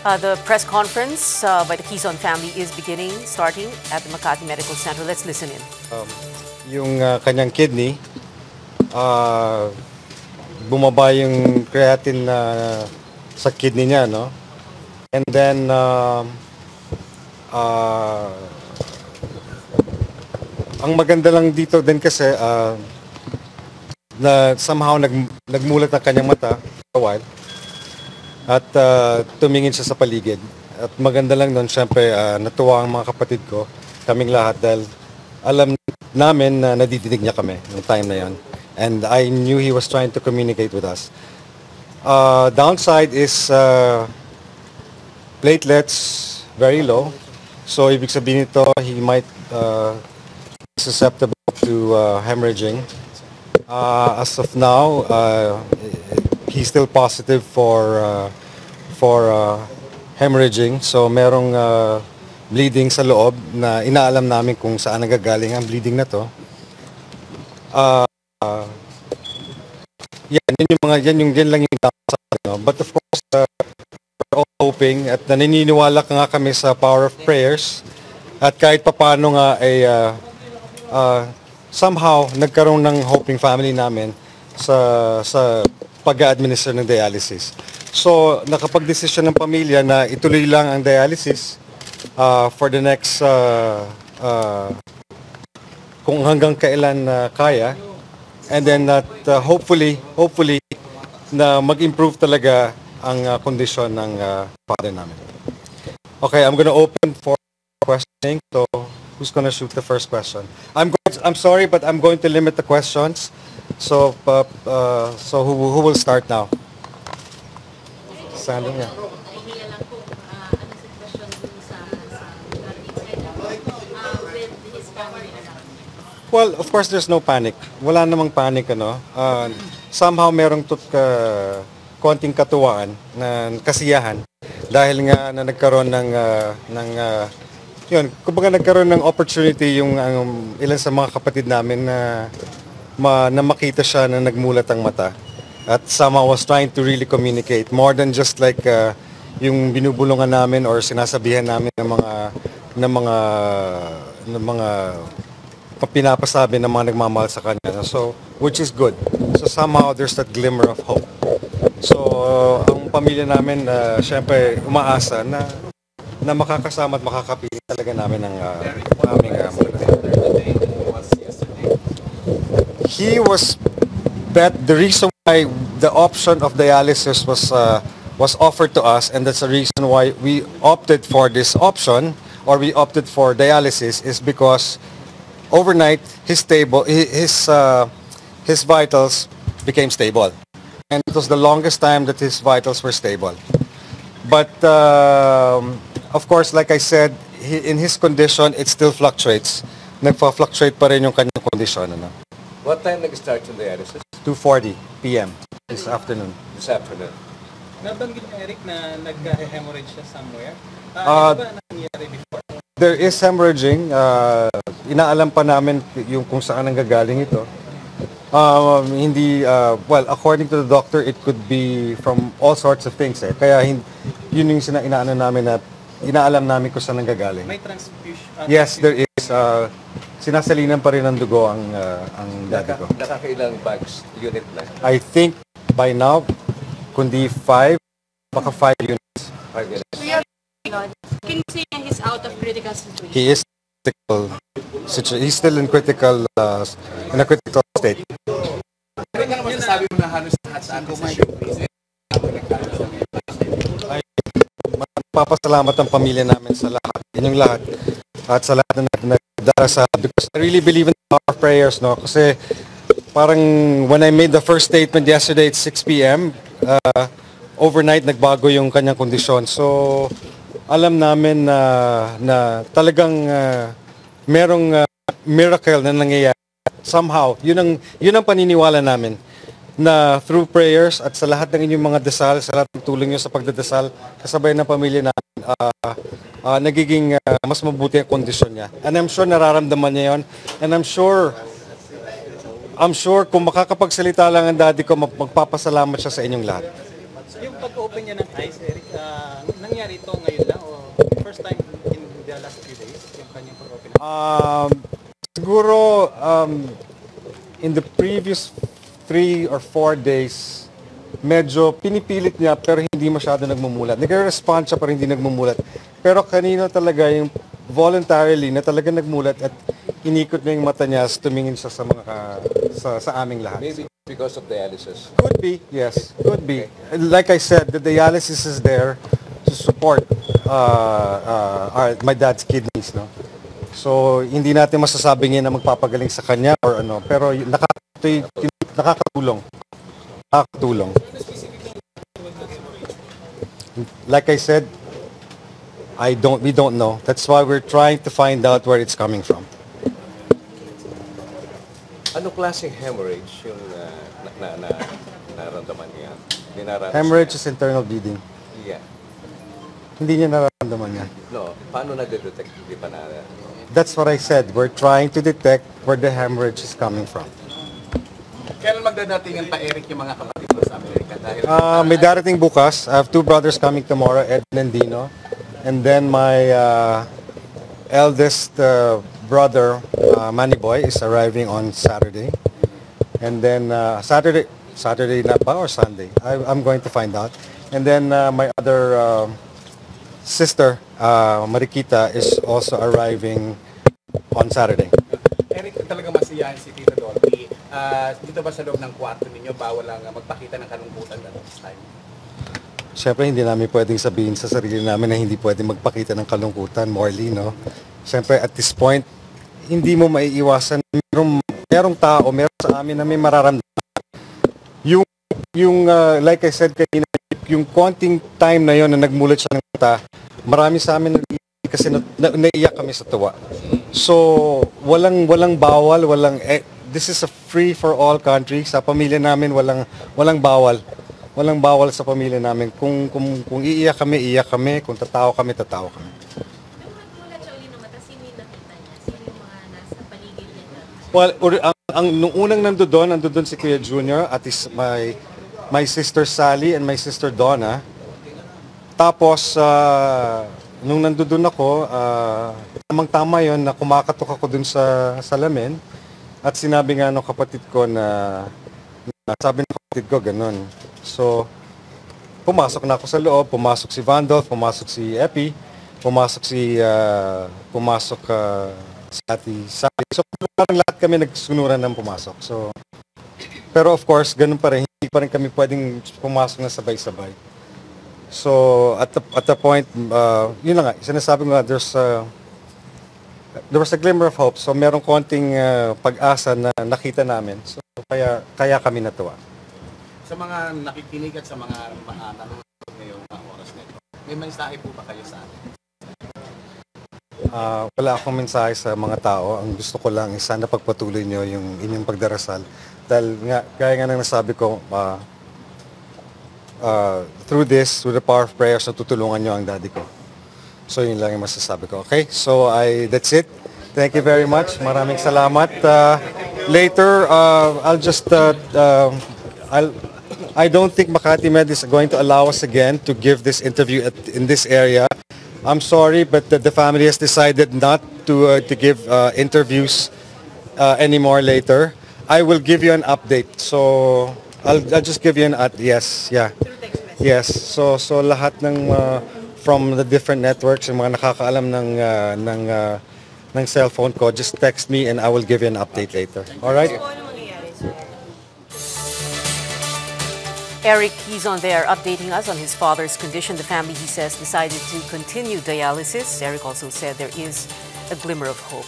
The press conference by the Quezon family is starting at the Makati Medical Center. Let's listen in. Yung kanyang kidney, bumaba yung creatinine sa kidney niya, no? And then, ang maganda lang dito din kasi, na somehow nagmulat ang kanyang mata for a while. At tumingin siya sa paligid. At maganda lang nun, syempre, natuwa ang mga kapatid ko, kaming lahat, dahil alam namin na nadidinig niya kami noong time na yon. And I knew he was trying to communicate with us. Downside is platelets very low. So ibig sabihin nito, he might be susceptible to hemorrhaging. As of now, he's still positive for hemorrhaging. So merong bleeding sa loob na inaalam namin kung saan nagagaling ang bleeding na to. Yan lang yung downside, no? But of course, we're all hoping at naniniwala ka nga kami sa power of prayers. At kahit papano nga ay somehow nagkaroon ng hoping family namin sa pag-administer ng dialysis. So, nakapag-desisyon ng pamilya na ituloy lang ang dialysis for the next, kung hanggang kailan kaya. And then hopefully, na mag-improve talaga ang kondisyon ng father namin. Okay, I'm gonna open for questioning. So, who's gonna shoot the first question? I'm sorry, but I'm going to limit the questions. So, who will start now? Sandy niya. Well, of course, there's no panic. Wala namang panic, ano. Somehow, merong konting katuwaan, kasiyahan, dahil nga na nagkaroon yun, kumbaga nagkaroon ng opportunity yung ilan sa mga kapatid namin na makita siya na nagmulat ang mata. At somehow was trying to really communicate more than just like yung binubulungan namin or sinasabihan namin ng mga pinapasabi ng mga nagmamahal sa kanya. So, which is good. So somehow there's that glimmer of hope. So, ang pamilya namin, syempre, umaasa na makakasama at makakapiling talaga namin ng aming He was the reason why the option of dialysis was offered to us, and that's the reason why we opted for this option, or we opted for dialysis, is because overnight his vitals became stable, and it was the longest time that his vitals were stable. But of course, like I said, in his condition, it still fluctuates. Nagpa-fluctuate pa rin yung kanyang condition. Ano? What time nag-start yung dialysis? 2:40 p.m. this afternoon. This afternoon. Nabanggit niyo, Eric, na nag-hemorrhage siya somewhere. Ano ba nangyari before? There is hemorrhaging. Inaalam pa namin yung kung saan nanggagaling ito. Well, according to the doctor, it could be from all sorts of things. Kaya yun yung inaalam namin kung saan nanggagaling. May transfusion? Yes, there is. Sinasalinan pa rin ng dugo ang daddy ko. Nakakailang bags unit lang? I think by now, kundi 5, baka 5 units. 5 units. Can you say he's out of critical situation? He is critical. He's still in a critical state. Ano naman masasabi mo na halos lahat sa Papasalamat ang pamilya namin sa lahat, inyong lahat, at sa lahat na nagdarasal. Because I really believe in the power of prayers, no? Kasi parang when I made the first statement yesterday at 6 p.m., overnight nagbago yung kanyang kondisyon. So alam namin na talagang merong miracle na nangyayari. Somehow, yun ang paniniwala namin, na through prayers at sa lahat ng inyong mga dasal, sa lahat ng tulong nyo sa pagdadasal, kasabay ng pamilya namin, nagiging mas mabuti ang kondisyon niya. And I'm sure nararamdaman niya yun. And I'm sure kung makakapagsalita lang ang daddy ko, magpapasalamat siya sa inyong lahat. Yung pag-open niya ng eyes, Eric, nangyari ito ngayon lang o first time in the last few days, yung kanyang pag-open? Siguro, in the previous 3 or 4 days, medyo pinipilit niya pero hindi masyado nagmumulat. Nagre-respond siya pero hindi nagmumulat. Pero kanino talaga yung voluntarily na talaga nagmulat at inikot niya yung mata niya, tumingin siya sa mga sa aming lahat. Maybe because of dialysis. Could be, yes, could be. Like I said, the dialysis is there to support my dad's kidneys, no. So hindi natin masasabing yan na magpapagaling sa kanya or ano, pero nakakatulong. Nakakatulong. Like I said, we don't know. That's why we're trying to find out where it's coming from. Ano klaseng hemorrhage yung naramdaman niya? Hemorrhage is internal bleeding. Yeah. Hindi niya nararamdaman yan. No, paano na-detect? Hindi pa na... That's what I said. We're trying to detect where the hemorrhage is coming from. Kailan magdadatingan pa, Eric, yung mga kapatid mo sa Amerika? Dahil May darating bukas. I have 2 brothers coming tomorrow, Ed and Dino. And then my eldest brother, Manny Boy, is arriving on Saturday. And then Saturday na ba or Sunday? I'm going to find out. And then my other sister, Mariquita, is also arriving on Saturday. Eric, talaga masiyahin si Tito Dolby. Dito ba sa loob ng kwarto ninyo, bawal lang magpakita ng kalungkutan at this time? Siyempre, hindi namin pwedeng sabihin sa sarili namin na hindi pwedeng magpakita ng kalungkutan, Morley, no? Siyempre, at this point, hindi mo maiiwasan. Merong tao, meron sa amin na may mararamdaman. Like I said kanina, yung konting time na yon na nagmulat siya ng mata, marami sa amin kasi naiyak kami sa tuwa. So, walang bawal, this is a free for all country. Sa pamilya namin, walang bawal. Walang bawal sa pamilya namin. Kung iiyak kami. Kung tatawa kami. Nung nagmulat siya uli ng mata, sino yung nakita niya? Sino yung mga nasa paligid niya? Well, nung unang nandoon si Kuya Junior at my sister Sally and my sister Donna. Tapos, nung nandoon ako, tamang-tama yon na kumakatok ako dun sa salamin. At sinabi nga ng kapatid ko sabi ng kapatid ko ganun. So, pumasok na ako sa loob, pumasok si Vandolph, pumasok si Epi, pumasok si Ate Sally. So, parang lahat kami nagsunuran ng pumasok. So, pero of course, ganun pa rin, hindi pa rin kami pwedeng pumasok na sabay-sabay. So, at the point, yun na nga, sinasabi ko nga, there was a glimmer of hope. So, merong konting pag-asa na nakita namin. So, kaya kami natuwa. Sa mga nakikinig at sa mga nanonood ngayong oras na ito, may mensahe po ba kayo sa atin? Wala akong mensahe sa mga tao. Ang gusto ko lang is sana pagpatuloy nyo yung inyong pagdarasal. Dahil nga, gaya nga nang nasabi ko, through the power of prayers, natutulungan nyo ang daddy ko. So yun lang yung masasabi ko. Okay? So that's it. Thank you very much. Maraming salamat. Later, I'll just... I don't think Makati Med is going to allow us again to give this interview in this area. I'm sorry, but the family has decided not to give interviews anymore later. I will give you an update. So I'll just give you an yes, yeah. Yes. So lahat ng from the different networks, yung mga nakakaalam ng cellphone ko, just text me and I will give you an update later. All right? Eric, he's on there updating us on his father's condition. The family, he says, decided to continue dialysis. Eric also said there is a glimmer of hope.